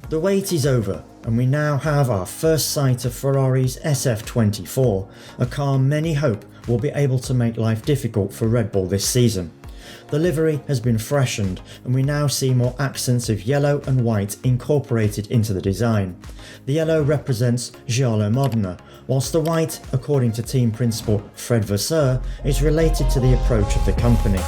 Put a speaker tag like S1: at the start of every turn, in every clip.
S1: The wait is over, and we now have our first sight of Ferrari's SF-24, a car many hope will be able to make life difficult for Red Bull this season. The livery has been freshened, and we now see more accents of yellow and white incorporated into the design. The yellow represents Giallo Modena, whilst the white, according to team principal Fred Vasseur, is related to the approach of the company.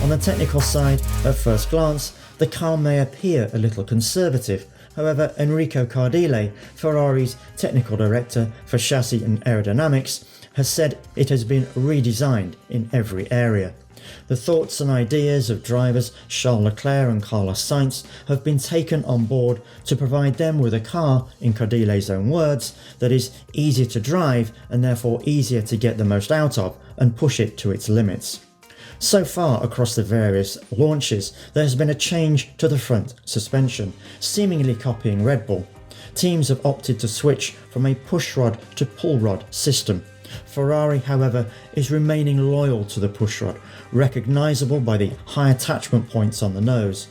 S1: On the technical side, at first glance, the car may appear a little conservative. However, Enrico Cardile, Ferrari's technical director for chassis and aerodynamics, has said it has been redesigned in every area. The thoughts and ideas of drivers Charles Leclerc and Carlos Sainz have been taken on board to provide them with a car, in Cardile's own words, that is easier to drive and therefore easier to get the most out of and push it to its limits. So far across the various launches, there has been a change to the front suspension, seemingly copying Red Bull. Teams have opted to switch from a pushrod to pull rod system. Ferrari, however, is remaining loyal to the pushrod, recognisable by the high attachment points on the nose.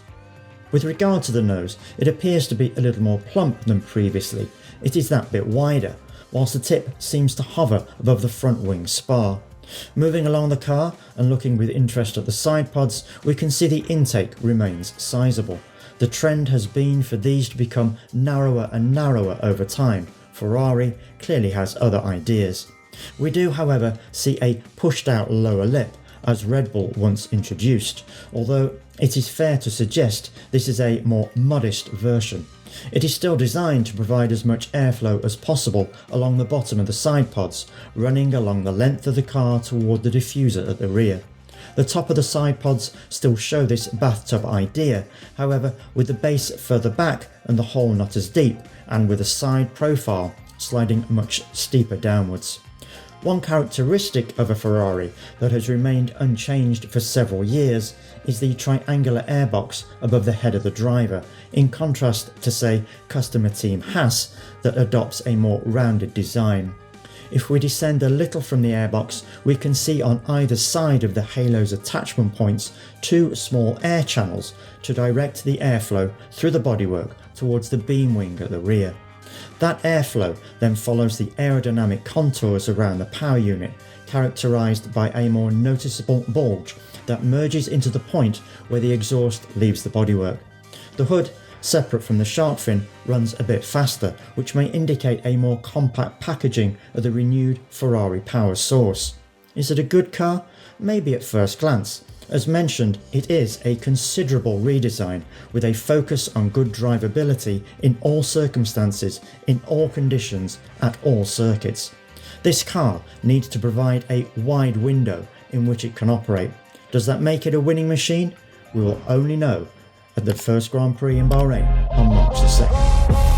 S1: With regard to the nose, it appears to be a little more plump than previously. It is that bit wider, whilst the tip seems to hover above the front wing spar. Moving along the car and looking with interest at the side pods, we can see the intake remains sizable. The trend has been for these to become narrower and narrower over time. Ferrari clearly has other ideas. We do, however, see a pushed out lower lip, as Red Bull once introduced, although it is fair to suggest this is a more modest version. It is still designed to provide as much airflow as possible along the bottom of the side pods, running along the length of the car toward the diffuser at the rear. The top of the side pods still show this bathtub idea, however with the base further back and the hole not as deep, and with a side profile sliding much steeper downwards. One characteristic of a Ferrari that has remained unchanged for several years is the triangular airbox above the head of the driver, in contrast to, say, customer team Haas that adopts a more rounded design. If we descend a little from the airbox, we can see on either side of the halo's attachment points two small air channels to direct the airflow through the bodywork towards the beam wing at the rear. That airflow then follows the aerodynamic contours around the power unit, characterised by a more noticeable bulge that merges into the point where the exhaust leaves the bodywork. The hood, separate from the shark fin, runs a bit faster, which may indicate a more compact packaging of the renewed Ferrari power source. Is it a good car? Maybe at first glance. As mentioned, it is a considerable redesign with a focus on good drivability in all circumstances, in all conditions, at all circuits. This car needs to provide a wide window in which it can operate. Does that make it a winning machine? We will only know at the first Grand Prix in Bahrain on March the 2nd.